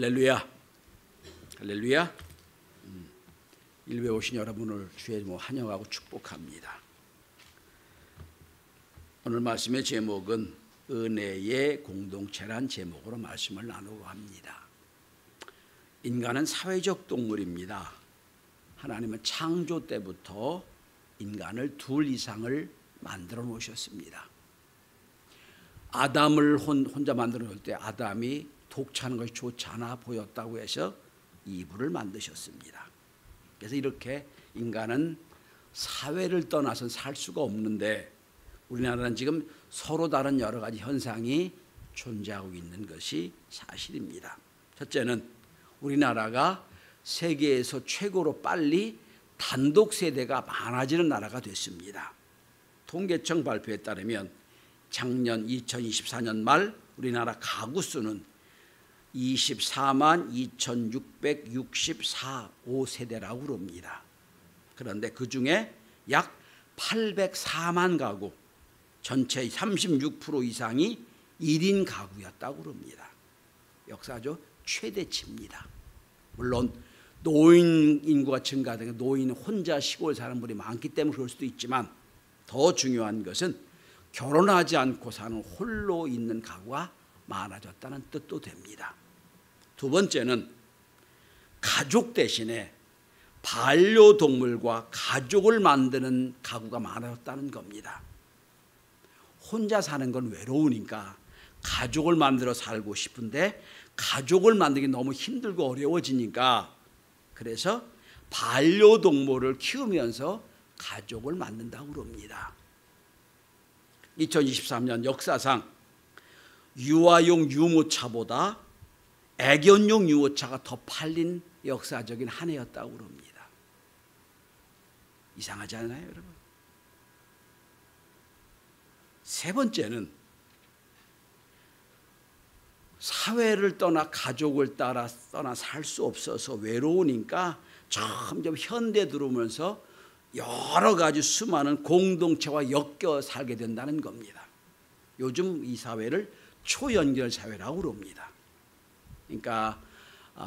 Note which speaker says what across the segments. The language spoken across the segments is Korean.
Speaker 1: 할렐루야. 할렐루야. 일부에 오신 여러분을 주의 이름으로 환영하고 축복합니다. 오늘 말씀의 제목은 은혜의 공동체란 제목으로 말씀을 나누고 합니다. 인간은 사회적 동물입니다. 하나님은 창조 때부터 인간을 둘 이상을 만들어 놓으셨습니다. 아담을 혼자 만들어 놓을 때 아담이 독차는 것이 좋지 않아 보였다고 해서 이브를 만드셨습니다. 그래서 이렇게 인간은 사회를 떠나서 살 수가 없는데 우리나라는 지금 서로 다른 여러 가지 현상이 존재하고 있는 것이 사실입니다. 첫째는 우리나라가 세계에서 최고로 빨리 단독 세대가 많아지는 나라가 됐습니다. 통계청 발표에 따르면 작년 2024년 말 우리나라 가구 수는 24만 2,664세대라고 그럽니다. 그런데 그중에 약 804만 가구, 전체의 36% 이상이 1인 가구였다고 그럽니다. 역사적 최대치입니다. 물론 노인 인구가 증가되고 노인 혼자 시골 사는 분이 많기 때문에 그럴 수도 있지만 더 중요한 것은 결혼하지 않고 사는 홀로 있는 가구가 많아졌다는 뜻도 됩니다. 두 번째는 가족 대신에 반려동물과 가족을 만드는 가구가 많아졌다는 겁니다. 혼자 사는 건 외로우니까 가족을 만들어 살고 싶은데 가족을 만들기 너무 힘들고 어려워지니까 그래서 반려동물을 키우면서 가족을 만든다고 그럽니다. 2023년 역사상 유아용 유모차보다 애견용 유모차가 더 팔린 역사적인 한 해였다고 그럽니다. 이상하지 않나요, 여러분? 세 번째는 사회를 떠나 가족을 떠나 살 수 없어서 외로우니까 점점 현대 들어오면서 여러 가지 수많은 공동체와 엮여 살게 된다는 겁니다. 요즘 이 사회를 초연결 사회라고 그럽니다. 그러니까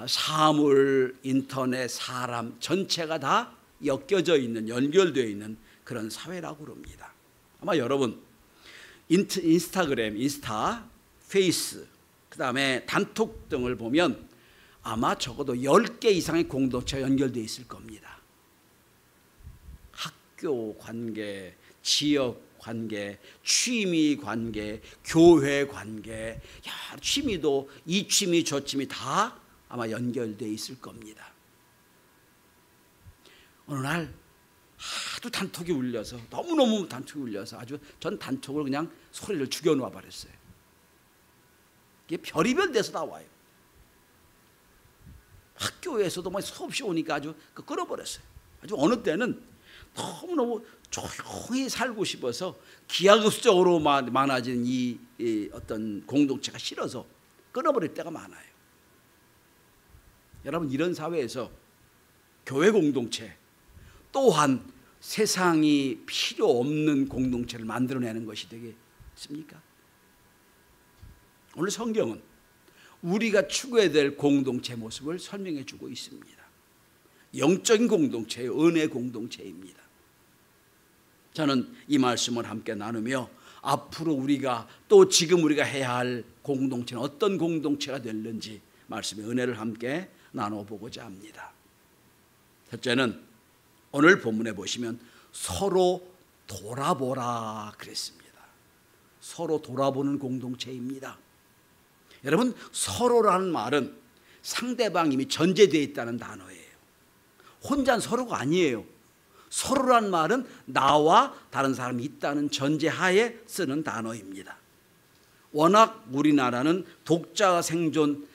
Speaker 1: 사물, 인터넷, 사람 전체가 다 엮여져 있는, 연결되어 있는 그런 사회라고 그럽니다. 아마 여러분 인스타그램, 페이스, 그 다음에 단톡 등을 보면 아마 적어도 10개 이상의 공동체가 연결되어 있을 겁니다. 학교 관계, 지역 관계, 취미 관계, 교회 관계, 취미도 이 취미 저 취미 다 아마 연결되어 있을 겁니다. 어느 날 하도 단톡이 울려서 너무너무 단톡이 울려서 아주 전 단톡을 그냥 소리를 죽여놓아 버렸어요. 이게 별의별 데서 나와요. 학교에서도 막 수없이 오니까 아주 끊어버렸어요. 아주 어느 때는 너무너무 조용히 살고 싶어서 기하급수적으로 많아진 이 어떤 공동체가 싫어서 끊어버릴 때가 많아요. 여러분 이런 사회에서 교회 공동체 또한 세상이 필요 없는 공동체를 만들어내는 것이 되겠습니까? 오늘 성경은 우리가 추구해야 될 공동체 모습을 설명해 주고 있습니다. 영적인 공동체예요. 은혜 공동체입니다. 저는 이 말씀을 함께 나누며 앞으로 우리가 또 지금 우리가 해야 할 공동체는 어떤 공동체가 될는지 말씀의 은혜를 함께 나눠보고자 합니다. 첫째는 오늘 본문에 보시면 서로 돌아보라 그랬습니다. 서로 돌아보는 공동체입니다. 여러분 서로라는 말은 상대방이 이미 전제되어 있다는 단어예요. 혼자는 서로가 아니에요. 서로란 말은 나와 다른 사람이 있다는 전제하에 쓰는 단어입니다. 워낙 우리나라는 독자 생존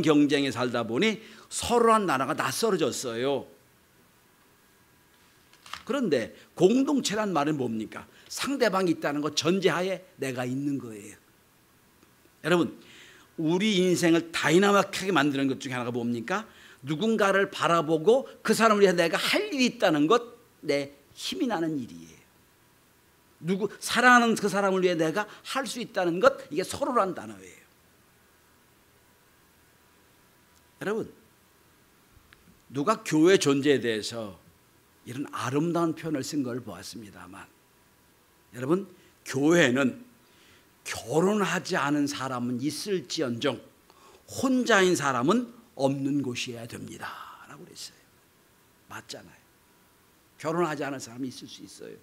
Speaker 1: 경쟁에 살다 보니 서로란 나라가 낯설어졌어요. 그런데 공동체란 말은 뭡니까? 상대방이 있다는 것 전제하에 내가 있는 거예요. 여러분 우리 인생을 다이나믹하게 만드는 것 중에 하나가 뭡니까? 누군가를 바라보고 그 사람을 위해 내가 할 일이 있다는 것, 내 힘이 나는 일이에요. 사랑하는 그 사람을 위해 내가 할 수 있다는 것, 이게 서로란 단어예요. 여러분, 누가 교회 존재에 대해서 이런 아름다운 표현을 쓴 걸 보았습니다만, 여러분, 교회는 결혼하지 않은 사람은 있을지언정 혼자인 사람은 없는 곳이어야 됩니다 라고 그랬어요. 맞잖아요. 결혼하지 않은 사람이 있을 수 있어요.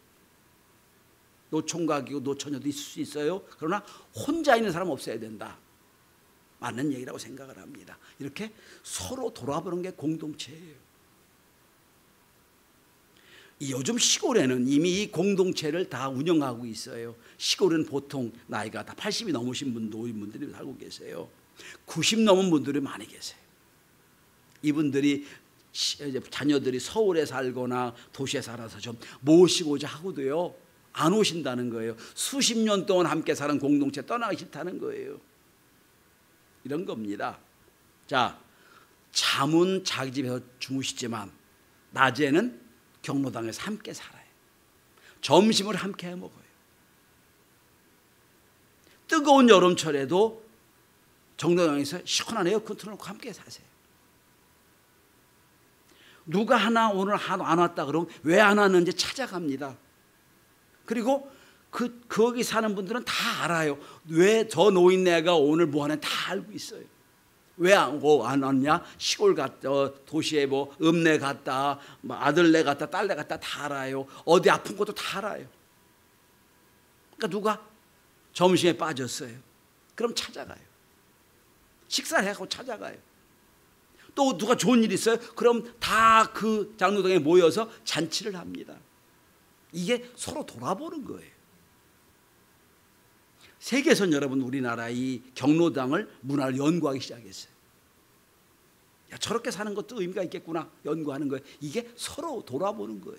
Speaker 1: 노총각이고 노처녀도 있을 수 있어요. 그러나 혼자 있는 사람은 없어야 된다. 맞는 얘기라고 생각을 합니다. 이렇게 서로 돌아보는 게 공동체예요. 요즘 시골에는 이미 이 공동체를 다 운영하고 있어요. 시골은 보통 나이가 다 80이 넘으신 노인분들이 살고 계세요. 90 넘은 분들이 많이 계세요. 이분들이 자녀들이 서울에 살거나 도시에 살아서 좀 모시고자 하고도요, 안 오신다는 거예요. 수십 년 동안 함께 사는 공동체 떠나기 싫다는 거예요. 이런 겁니다. 자, 잠은 자기 집에서 주무시지만 낮에는 경로당에서 함께 살아요. 점심을 함께 해 먹어요. 뜨거운 여름철에도 경로당에서 시원한 에어컨 틀어놓고 함께 사세요. 누가 하나 오늘 안 왔다 그러면 왜 안 왔는지 찾아갑니다. 그리고 거기 사는 분들은 다 알아요. 왜 저 노인네가 오늘 뭐 하는지 다 알고 있어요. 왜 안 왔냐? 시골 갔다, 도시에 뭐 읍내 갔다, 뭐 아들네 갔다, 딸네 갔다 다 알아요. 어디 아픈 것도 다 알아요. 그러니까 누가 점심에 빠졌어요. 그럼 찾아가요. 식사를 해갖고 찾아가요. 또 누가 좋은 일 있어요? 그럼 다 그 장로당에 모여서 잔치를 합니다. 이게 서로 돌아보는 거예요. 세계에선 여러분, 우리나라 이 경로당을 문화를 연구하기 시작했어요. 야, 저렇게 사는 것도 의미가 있겠구나 연구하는 거예요. 이게 서로 돌아보는 거예요.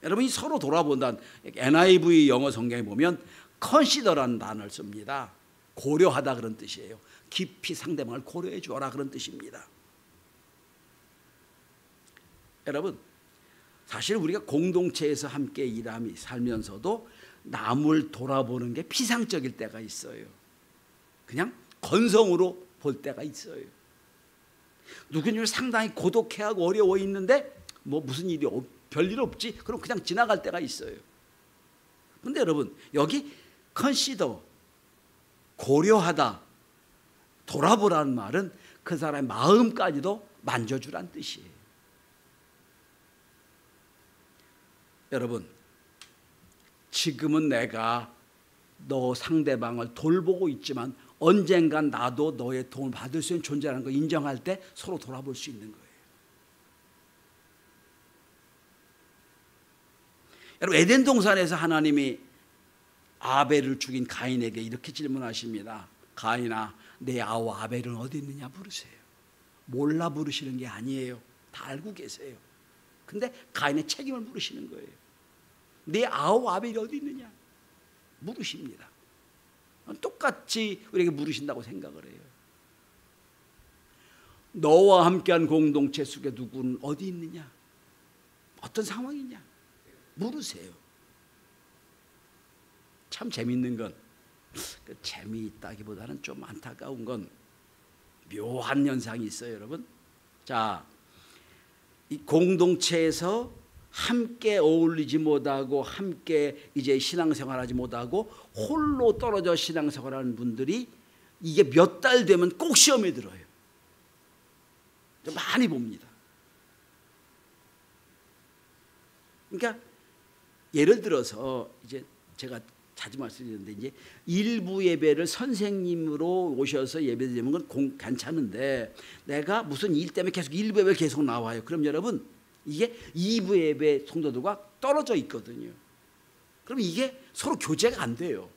Speaker 1: 여러분이 서로 돌아본다는, NIV 영어 성경에 보면 consider라는 단어를 씁니다. 고려하다 그런 뜻이에요. 깊이 상대방을 고려해 주어라 그런 뜻입니다. 여러분, 사실 우리가 공동체에서 함께 일하며 살면서도 남을 돌아보는 게 피상적일 때가 있어요. 그냥 건성으로 볼 때가 있어요. 누구는 상당히 고독해하고 어려워 있는데 뭐 무슨 일이 별일 없지? 그럼 그냥 지나갈 때가 있어요. 그런데 여러분, 여기 consider, 고려하다, 돌아보라는 말은 그 사람의 마음까지도 만져주란 뜻이에요. 여러분, 지금은 내가 너 상대방을 돌보고 있지만 언젠간 나도 너의 도움을 받을 수 있는 존재라는 걸 인정할 때 서로 돌아볼 수 있는 거예요. 여러분, 에덴 동산에서 하나님이 아벨을 죽인 가인에게 이렇게 질문하십니다. 가인아, 내 아우 아벨은 어디 있느냐 물으세요. 몰라 물으시는 게 아니에요. 다 알고 계세요. 근데 가인의 책임을 물으시는 거예요. 내 아우 아벨이 어디 있느냐 물으십니다. 똑같이 우리에게 물으신다고 생각을 해요. 너와 함께한 공동체 속에 누구는 어디 있느냐, 어떤 상황이냐 물으세요. 참 재밌는 건, 재미있다기보다는 좀 안타까운 건 묘한 현상이 있어요, 여러분. 자, 이 공동체에서 함께 어울리지 못하고 함께 이제 신앙생활하지 못하고 홀로 떨어져 신앙생활하는 분들이 이게 몇 달 되면 꼭 시험에 들어요. 좀 많이 봅니다. 그러니까 예를 들어서 이제 제가 자주 말씀드리는데, 이제 일부 예배를 선생님으로 오셔서 예배드리는 건 괜찮은데, 내가 무슨 일 때문에 계속 일부 예배 계속 나와요. 그럼 여러분, 이게 2부 예배 성도들과 떨어져 있거든요. 그럼 이게 서로 교제가 안 돼요.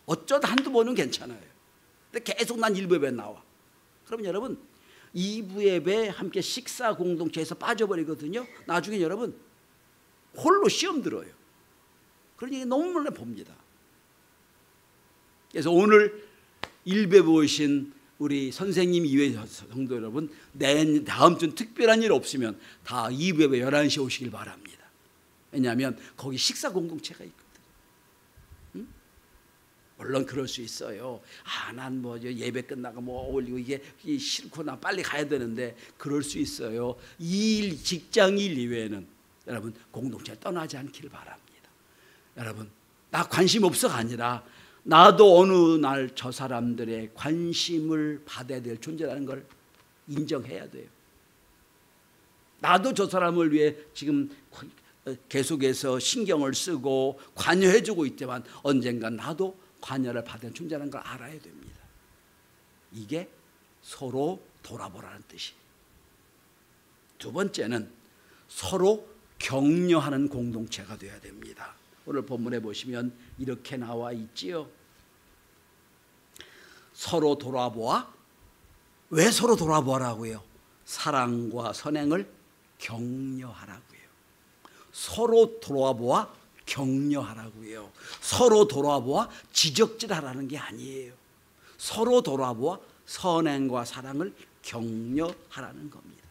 Speaker 1: 어쩌다 한두 번은 괜찮아요. 근데 계속 난 1부 예배에 나와. 그럼 여러분, 2부 예배 함께 식사 공동체에서 빠져버리거든요. 나중에 여러분 홀로 시험 들어요. 그런 얘기 너무 많이 봅니다. 그래서 오늘 1배 보신 우리 선생님 이외의 성도 여러분, 다음 주는 특별한 일 없으면 다 2부에 11시에 오시길 바랍니다. 왜냐하면 거기 식사 공동체가 있거든. 응? 물론 그럴 수 있어요. 난 뭐 예배 끝나고 뭐 올리고 이게 싫고 나 빨리 가야 되는데, 그럴 수 있어요. 일, 직장 일 이외에는 여러분 공동체 떠나지 않기를 바랍니다. 여러분, 나 관심 없어가 아니라 나도 어느 날 저 사람들의 관심을 받아야 될 존재라는 걸 인정해야 돼요. 나도 저 사람을 위해 지금 계속해서 신경을 쓰고 관여해주고 있지만 언젠간 나도 관여를 받은 존재라는 걸 알아야 됩니다. 이게 서로 돌아보라는 뜻이에요. 두 번째는 서로 격려하는 공동체가 되어야 됩니다. 오늘 본문에 보시면 이렇게 나와 있지요. 서로 돌아보아. 왜 서로 돌아보라고요? 사랑과 선행을 격려하라고요. 서로 돌아보아 격려하라고요. 서로 돌아보아 지적질하라는 게 아니에요. 서로 돌아보아 선행과 사랑을 격려하라는 겁니다.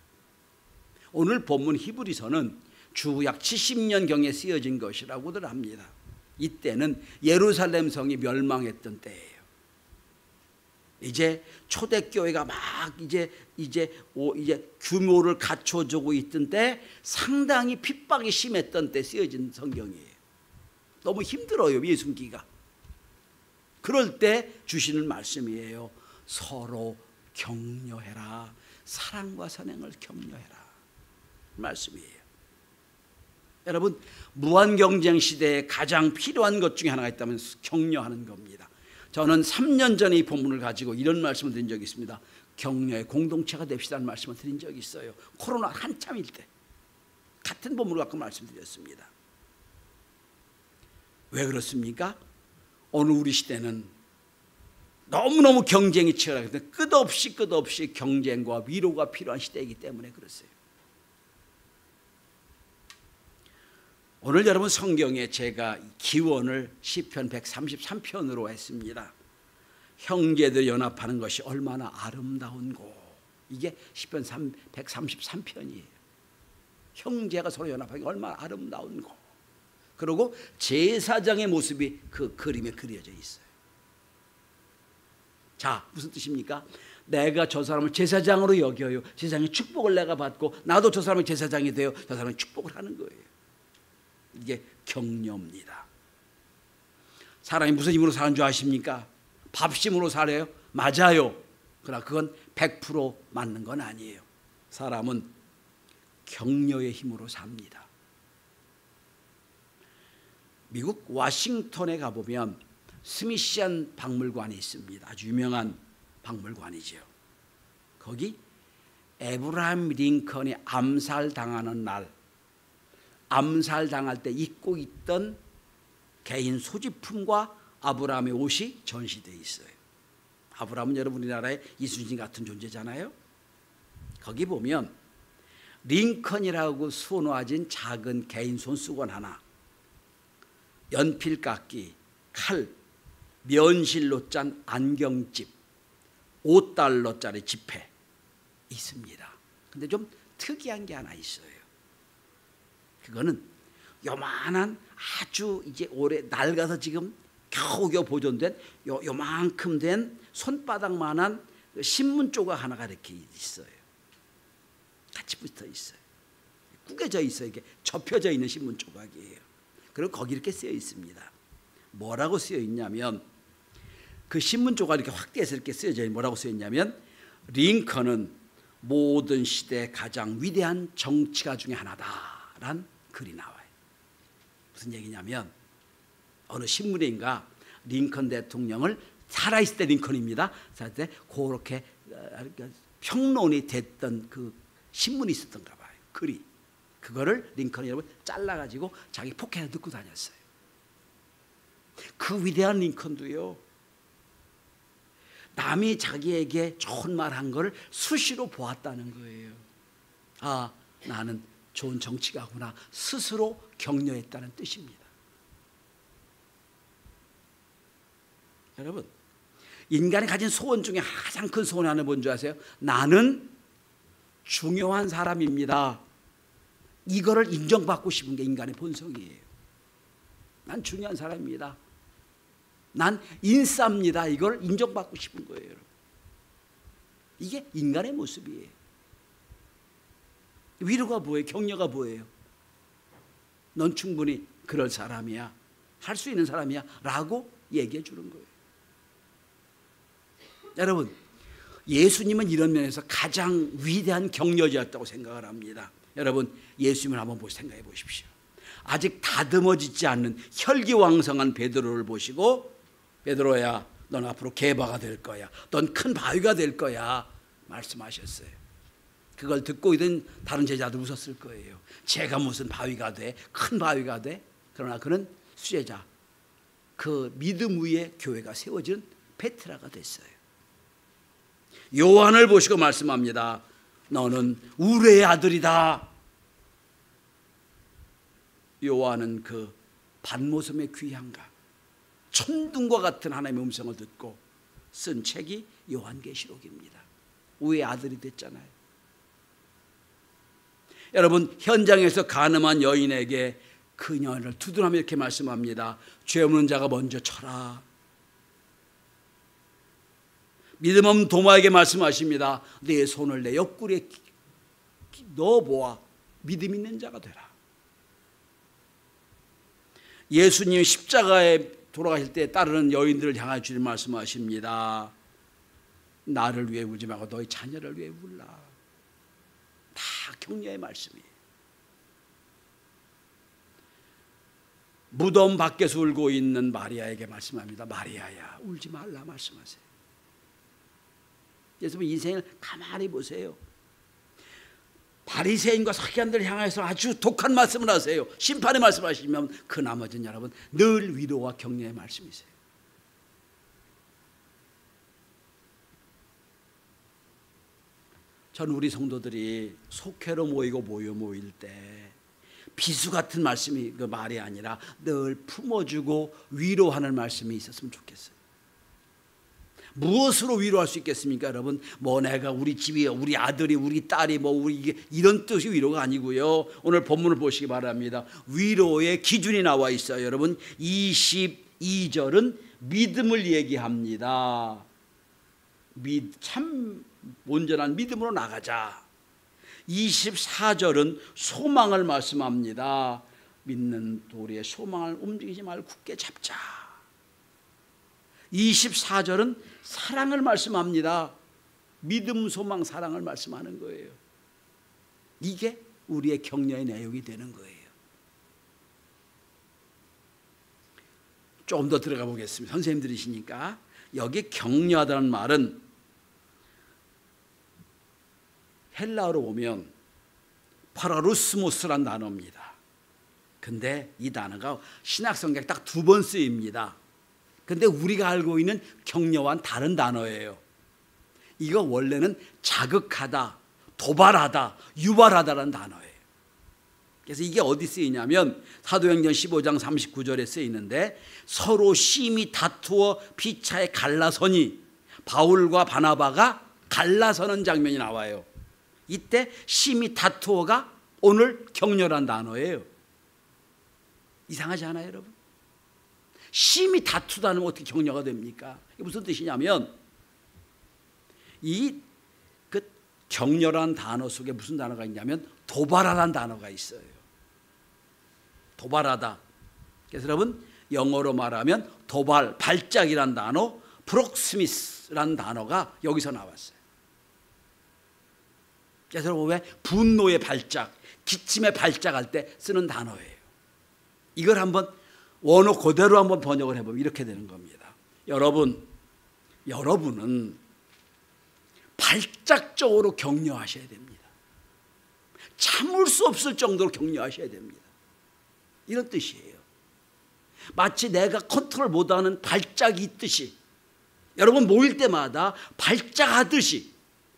Speaker 1: 오늘 본문 히브리서는 주약 70년경에 쓰여진 것이라고들 합니다. 이때는 예루살렘 성이 멸망했던 때예요. 이제 초대교회가 막 이제 규모를 갖춰주고 있던 때, 상당히 핍박이 심했던 때 쓰여진 성경이에요. 너무 힘들어요, 예수님기가. 그럴 때 주시는 말씀이에요. 서로 격려해라. 사랑과 선행을 격려해라. 말씀이에요. 여러분, 무한 경쟁 시대에 가장 필요한 것 중에 하나가 있다면 격려하는 겁니다. 저는 3년 전에 이 본문을 가지고 이런 말씀을 드린 적이 있습니다. 격려의 공동체가 됩시다는 말씀을 드린 적이 있어요. 코로나 한참일 때 같은 본문을 갖고 말씀드렸습니다. 왜 그렇습니까? 오늘 우리 시대는 너무너무 경쟁이 치열하기 때문에 끝없이 경쟁과 위로가 필요한 시대이기 때문에 그렇어요. 오늘 여러분 성경에 제가 기원을 시편 133편으로 했습니다. 형제들 연합하는 것이 얼마나 아름다운고. 이게 시편 133편이에요. 형제가 서로 연합하는 게 얼마나 아름다운고. 그리고 제사장의 모습이 그 그림에 그려져 있어요. 자, 무슨 뜻입니까? 내가 저 사람을 제사장으로 여겨요. 제사장의 축복을 내가 받고 나도 저 사람의 제사장이 돼요. 저 사람의 축복을 하는 거예요. 이게 격려입니다. 사람이 무슨 힘으로 사는 줄 아십니까? 밥심으로 살아요? 맞아요. 그러나 그건 100% 맞는 건 아니에요. 사람은 격려의 힘으로 삽니다. 미국 워싱턴에 가보면 스미시안 박물관이 있습니다. 아주 유명한 박물관이죠. 거기 에브라임 링컨이 암살당하는 날, 암살당할 때 입고 있던 개인 소지품과 아브라함의 옷이 전시되어 있어요. 아브라함은 여러분 우리나라의 이순신 같은 존재잖아요. 거기 보면 링컨이라고 수놓아진 작은 개인 손수건 하나, 연필깎이, 칼, 면실로 짠 안경집, $5짜리 지폐 있습니다. 근데 좀 특이한 게 하나 있어요. 그거는 요만한 아주 이제 오래 낡아서 지금 겨우겨우 보존된 요만큼 된 손바닥만한 신문 조각 하나가 이렇게 있어요. 같이 붙어 있어요. 구겨져 있어요. 이게 접혀져 있는 신문 조각이에요. 그리고 거기 이렇게 쓰여 있습니다. 뭐라고 쓰여 있냐면, 그 신문 조각 이렇게 확대해서 이렇게 쓰여져 있는 뭐라고 쓰여 있냐면, 링컨은 모든 시대의 가장 위대한 정치가 중에 하나다라는 글이 나와요. 무슨 얘기냐면, 어느 신문인가 링컨 대통령을, 살아있을 때 링컨입니다. 살아있을 때 그렇게 평론이 됐던 그 신문이 있었던가 봐요. 글이. 그거를 링컨이 여러분 잘라가지고 자기 포켓에 넣고 다녔어요. 그 위대한 링컨도요, 남이 자기에게 좋은 말 한 걸 수시로 보았다는 거예요. 아, 나는 좋은 정치가구나. 스스로 격려했다는 뜻입니다. 여러분, 인간이 가진 소원 중에 가장 큰 소원 하나 뭔지 아세요? 나는 중요한 사람입니다. 이거를 인정받고 싶은 게 인간의 본성이에요. 난 중요한 사람입니다. 난 인싸입니다. 이걸 인정받고 싶은 거예요. 여러분. 이게 인간의 모습이에요. 위로가 뭐예요? 격려가 뭐예요? 넌 충분히 그럴 사람이야. 할 수 있는 사람이야. 라고 얘기해 주는 거예요. 여러분, 예수님은 이런 면에서 가장 위대한 격려자였다고 생각을 합니다. 여러분, 예수님을 한번 생각해 보십시오. 아직 다듬어지지 않는 혈기왕성한 베드로를 보시고 베드로야, 넌 앞으로 게바가 될 거야. 넌 큰 바위가 될 거야. 말씀하셨어요. 그걸 듣고 있던 다른 제자들 웃었을 거예요. 제가 무슨 바위가 돼? 큰 바위가 돼? 그러나 그는 수제자, 그 믿음 위에 교회가 세워진 베테라가 됐어요. 요한을 보시고 말씀합니다. 너는 우레의 아들이다. 요한은 그 반모섬의 귀향과 천둥과 같은 하나님의 음성을 듣고 쓴 책이 요한계시록입니다. 우레의 아들이 됐잖아요. 여러분, 현장에서 가늠한 여인에게 그녀를 두드리며 이렇게 말씀합니다. 죄 없는 자가 먼저 쳐라. 믿음 없는 도마에게 말씀하십니다. 내 손을 내 옆구리에 넣어보아 믿음 있는 자가 되라. 예수님 십자가에 돌아가실 때 따르는 여인들을 향해 주님 말씀하십니다. 나를 위해 울지 말고 너희 자녀를 위해 울라. 다 격려의 말씀이에요. 무덤 밖에서 울고 있는 마리아에게 말씀합니다. 마리아야, 울지 말라 말씀하세요. 그래서 인생을 가만히 보세요. 바리새인과 서기관들을 향해서 아주 독한 말씀을 하세요. 심판의 말씀하시면 그 나머지는 여러분 늘 위로와 격려의 말씀이세요. 저는 우리 성도들이 속회로 모이고 모일 때 비수 같은 말씀이 그 말이 아니라 늘 품어주고 위로하는 말씀이 있었으면 좋겠어요. 무엇으로 위로할 수 있겠습니까, 여러분? 뭐 내가 우리 집이, 우리 아들이, 우리 딸이, 뭐 우리 이런 뜻이 위로가 아니고요. 오늘 본문을 보시기 바랍니다. 위로의 기준이 나와 있어요, 여러분. 22절은 믿음을 얘기합니다. 참 온전한 믿음으로 나가자. 24절은 소망을 말씀합니다. 믿는 도리의 소망을 움직이지 말고 굳게 잡자. 24절은 사랑을 말씀합니다. 믿음, 소망, 사랑을 말씀하는 거예요. 이게 우리의 격려의 내용이 되는 거예요. 좀 더 들어가 보겠습니다. 선생님들이시니까. 여기 격려하다는 말은 헬라어로 보면 파라루스모스란 단어입니다. 근데 이 단어가 신약성경에 딱 2번 쓰입니다. 근데 우리가 알고 있는 격려와는 다른 단어예요. 이거 원래는 자극하다, 도발하다, 유발하다라는 단어예요. 그래서 이게 어디 쓰이냐면 사도행전 15장 39절에 쓰이는데 서로 심히 다투어 피차에 갈라서니 바울과 바나바가 갈라서는 장면이 나와요. 이때 심히 다투어가 오늘 격려란 단어예요. 이상하지 않아요, 여러분? 심히 다투다는 어떻게 격려가 됩니까? 이게 무슨 뜻이냐면 이 그 격려란 단어 속에 무슨 단어가 있냐면 도발하라는 단어가 있어요. 도발하다. 그래서 여러분 영어로 말하면 도발, 발작이란 단어, 프록스미스라는 단어가 여기서 나왔어요. 그래서 여러분 왜 분노의 발작, 기침의 발작할 때 쓰는 단어예요. 이걸 한번 원어 그대로 한번 번역을 해보면 이렇게 되는 겁니다. 여러분은 발작적으로 격려하셔야 됩니다. 참을 수 없을 정도로 격려하셔야 됩니다. 이런 뜻이에요. 마치 내가 컨트롤 못하는 발작이 있듯이 여러분 모일 때마다 발작하듯이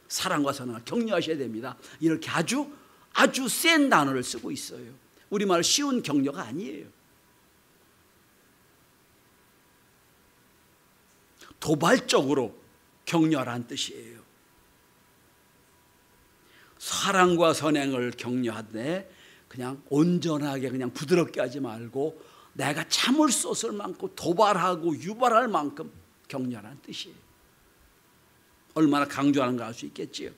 Speaker 1: 사랑과 선을 격려하셔야 됩니다. 이렇게 아주 센 단어를 쓰고 있어요. 우리말 쉬운 격려가 아니에요. 도발적으로 격려란 뜻이에요. 사랑과 선행을 격려하되 그냥 온전하게 그냥 부드럽게 하지 말고 내가 참을 수 없을 만큼 도발하고 유발할 만큼 격렬한 뜻이에요. 얼마나 강조하는가 알 수 있겠지요.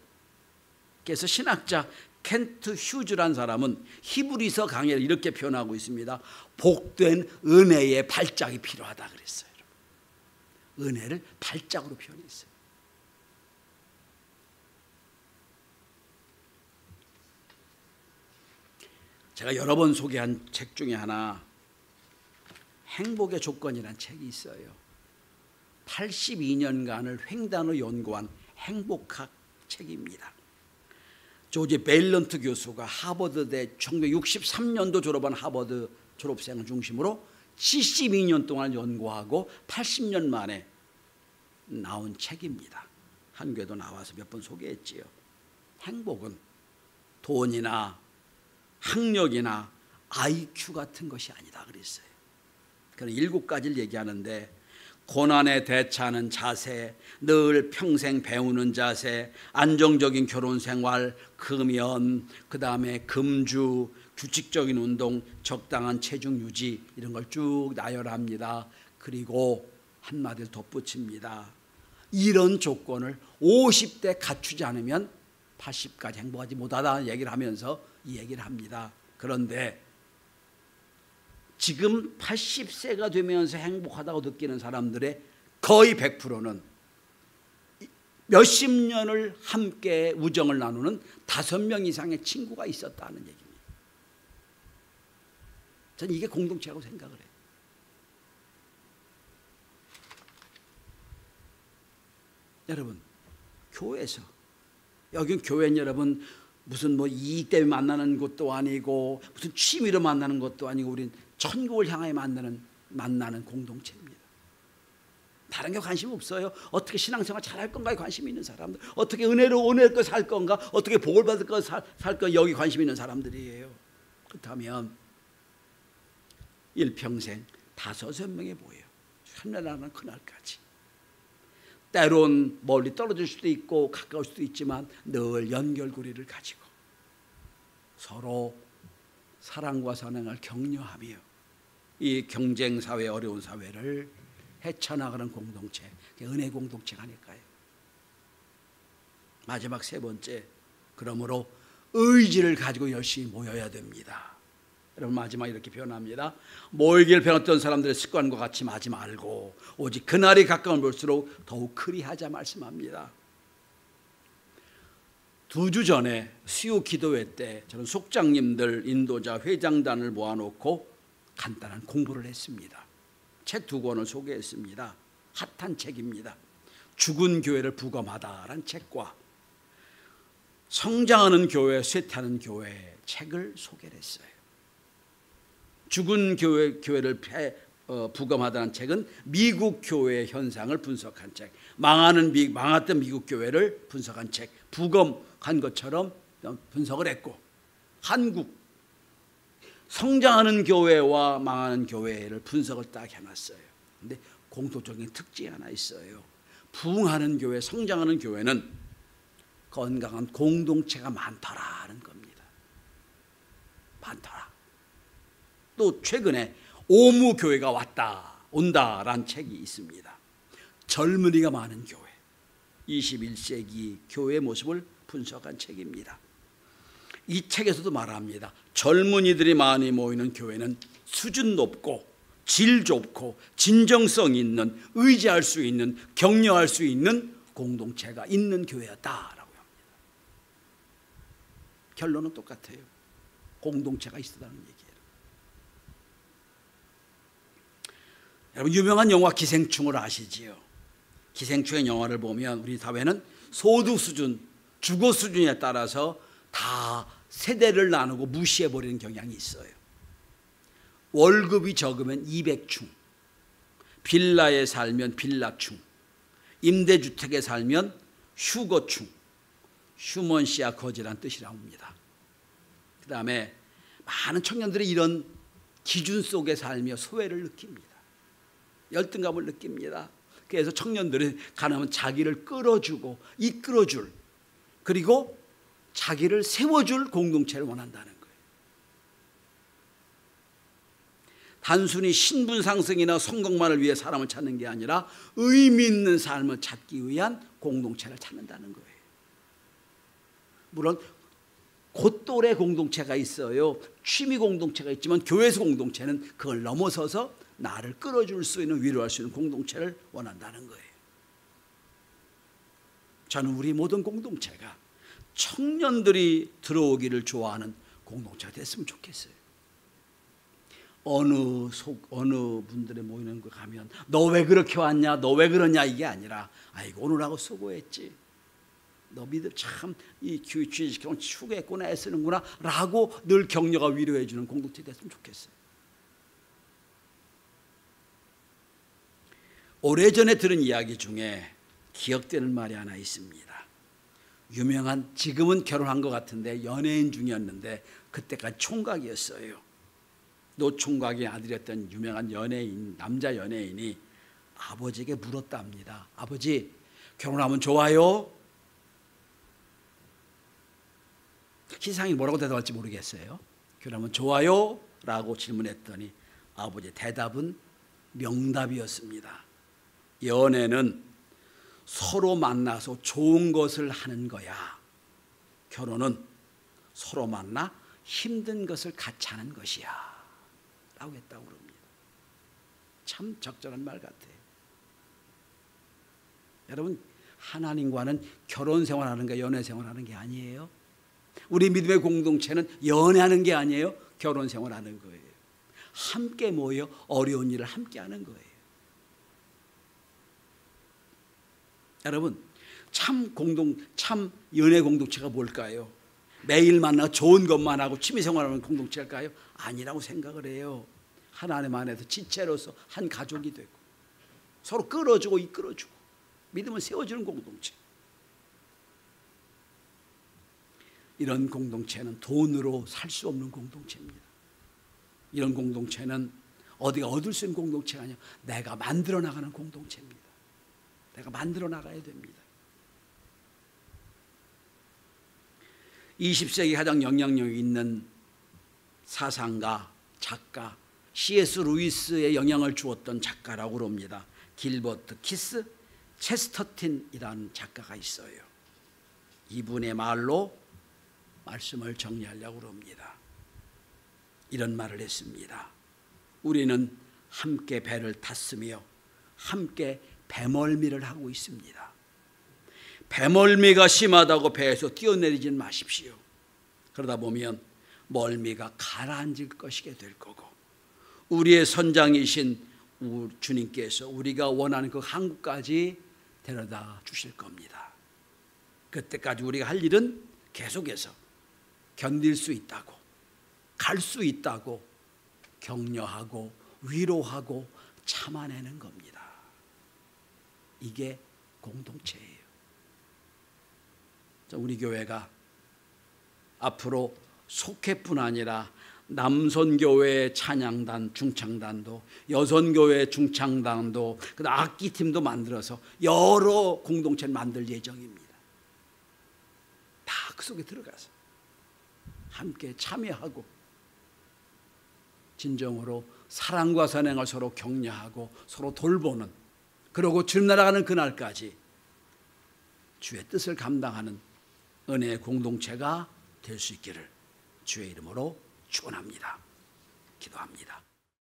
Speaker 1: 그래서 신학자 켄트 휴즈라는 사람은 히브리서 강해를 이렇게 표현하고 있습니다. 복된 은혜의 발작이 필요하다 그랬어요. 은혜를 발작으로 표현했어요. 제가 여러 번 소개한 책 중에 하나, 행복의 조건이라는 책이 있어요. 82년간을 횡단으로 연구한 행복학 책입니다. 조지 베일런트 교수가 하버드대 1963년도 졸업한 하버드 졸업생을 중심으로 72년 동안 연구하고 80년 만에 나온 책입니다. 한국에도 나와서 몇 번 소개했지요. 행복은 돈이나 학력이나 IQ 같은 것이 아니다 그랬어요. 그런 7가지를 얘기하는데, 고난에 대처하는 자세, 늘 평생 배우는 자세, 안정적인 결혼 생활, 금연, 그 다음에 금주, 규칙적인 운동, 적당한 체중 유지, 이런 걸 쭉 나열합니다. 그리고 한마디를 덧붙입니다. 이런 조건을 50대 갖추지 않으면 80까지 행복하지 못하다는 얘기를 하면서 이 얘기를 합니다. 그런데 지금 80세가 되면서 행복하다고 느끼는 사람들의 거의 100%는 몇십 년을 함께 우정을 나누는 5명 이상의 친구가 있었다는 얘기입니다. 저는 이게 공동체라고 생각을 해요. 여러분, 교회에서, 여긴 교회는 여러분 무슨 뭐 이익 때문에 만나는 것도 아니고 무슨 취미로 만나는 것도 아니고, 우린 천국을 향하여 만나는 공동체입니다. 다른 게 관심 없어요. 어떻게 신앙생활 잘할 건가에 관심이 있는 사람들, 어떻게 은혜롭게 살 건가, 어떻게 복을 받을 거 살 건가, 여기 관심 있는 사람들이에요. 그렇다면 일평생 5-6명이 모여요. 참여하는 그날까지. 때론 멀리 떨어질 수도 있고 가까울 수도 있지만 늘 연결고리를 가지고 서로 사랑과 선행을 격려하며 이 경쟁사회, 어려운 사회를 헤쳐나가는 공동체, 은혜 공동체가 아닐까요? 마지막 3번째, 그러므로 의지를 가지고 열심히 모여야 됩니다. 여러분, 마지막 이렇게 표현합니다. 모이길 배웠던 사람들의 습관과 같이 하지 말고 오직 그날이 가까운 볼수록 더욱 그리하자 말씀합니다. 2주 전에 수요 기도회 때 저는 속장님들, 인도자, 회장단을 모아놓고 간단한 공부를 했습니다. 책 2권을 소개했습니다. 핫한 책입니다. 죽은 교회를 부검하다라는 책과 성장하는 교회, 쇠퇴하는 교회 책을 소개를 했어요. 죽은 교회를 부검하다는 책은 미국 교회의 현상을 분석한 책, 망했던 미국 교회를 분석한 책, 부검한 것처럼 분석을 했고, 한국 성장하는 교회와 망하는 교회를 분석을 딱 해놨어요. 그런데 공통적인 특징이 하나 있어요. 부흥하는 교회, 성장하는 교회는 건강한 공동체가 많더라는 겁니다. 많더라. 또 최근에 오무교회가 온다라는 책이 있습니다. 젊은이가 많은 교회, 21세기 교회의 모습을 분석한 책입니다. 이 책에서도 말합니다. 젊은이들이 많이 모이는 교회는 수준 높고 질 좋고 진정성 있는, 의지할 수 있는, 격려할 수 있는 공동체가 있는 교회였다라고 합니다. 결론은 똑같아요. 공동체가 있었다는 얘기예요. 여러분, 유명한 영화 기생충을 아시지요? 기생충의 영화를 보면 우리 사회는 소득 수준, 주거 수준에 따라서 다 세대를 나누고 무시해버리는 경향이 있어요. 월급이 적으면 200충, 빌라에 살면 빌라충, 임대주택에 살면 휴거충, 휴먼시아 거지란 뜻이라고 합니다. 그 다음에 많은 청년들이 이런 기준 속에 살며 소외를 느낍니다. 열등감을 느낍니다. 그래서 청년들이 가능하면 자기를 끌어주고 이끌어줄, 그리고 자기를 세워줄 공동체를 원한다는 거예요. 단순히 신분 상승이나 성공만을 위해 사람을 찾는 게 아니라 의미 있는 삶을 찾기 위한 공동체를 찾는다는 거예요. 물론 곧또래 공동체가 있어요. 취미 공동체가 있지만 교회에서 공동체는 그걸 넘어서서 나를 끌어줄 수 있는, 위로할 수 있는 공동체를 원한다는 거예요. 저는 우리 모든 공동체가 청년들이 들어오기를 좋아하는 공동체가 됐으면 좋겠어요. 어느 분들의 모이는 거 가면 너 왜 그렇게 왔냐, 너 왜 그러냐, 이게 아니라 아이고 오늘하고 수고했지, 너 믿음 참 이 취직하면 추구했구나, 애쓰는구나 라고 늘 격려가 위로해 주는 공동체 됐으면 좋겠어요. 오래전에 들은 이야기 중에 기억되는 말이 하나 있습니다. 유명한, 지금은 결혼한 것 같은데 연예인 중이었는데 그때까지 총각이었어요. 노총각의 아들이었던 유명한 연예인, 남자 연예인이 아버지에게 물었답니다. 아버지, 결혼하면 좋아요? 희상이 뭐라고 대답할지 모르겠어요. 결혼하면 좋아요? 라고 질문했더니 아버지의 대답은 명답이었습니다. 연애는 서로 만나서 좋은 것을 하는 거야. 결혼은 서로 만나 힘든 것을 같이 하는 것이야 라고 했다고 그럽니다. 참 적절한 말 같아요. 여러분, 하나님과는 결혼 생활하는 게 연애 생활하는 게 아니에요. 우리 믿음의 공동체는 연애하는 게 아니에요. 결혼 생활하는 거예요. 함께 모여 어려운 일을 함께 하는 거예요. 여러분, 참 연애 공동체가 뭘까요? 매일 만나 좋은 것만 하고 취미생활하는 공동체일까요? 아니라고 생각을 해요. 하나님 안에서 지체로서 한 가족이 되고 서로 끌어주고 이끌어주고 믿음을 세워주는 공동체. 이런 공동체는 돈으로 살 수 없는 공동체입니다. 이런 공동체는 어디가 얻을 수 있는 공동체가 아니라 내가 만들어 나가는 공동체입니다. 내가 만들어 나가야 됩니다. 20세기 가장 영향력 있는 사상가, 작가 C.S. 루이스의 영향을 주었던 작가라고 그럽니다. 길버트 키스 체스터틴이라는 작가가 있어요. 이분의 말로 말씀을 정리하려고 그럽니다. 이런 말을 했습니다. 우리는 함께 배를 탔으며 함께 배멀미를 하고 있습니다. 배멀미가 심하다고 배에서 뛰어내리진 마십시오. 그러다 보면 멀미가 가라앉을 것이게 될 거고 우리의 선장이신 주님께서 우리가 원하는 그 항구까지 데려다 주실 겁니다. 그때까지 우리가 할 일은 계속해서 견딜 수 있다고, 갈 수 있다고 격려하고 위로하고 참아내는 겁니다. 이게 공동체예요. 우리 교회가 앞으로 속회뿐 아니라 남선교회 찬양단, 중창단도, 여선교회 중창단도, 그다음 악기팀도 만들어서 여러 공동체를 만들 예정입니다. 다 그 속에 들어가서 함께 참여하고 진정으로 사랑과 선행을 서로 격려하고 서로 돌보는, 그러고 주님 나라가는 그날까지 주의 뜻을 감당하는 은혜의 공동체가 될 수 있기를 주의 이름으로 축원합니다. 기도합니다.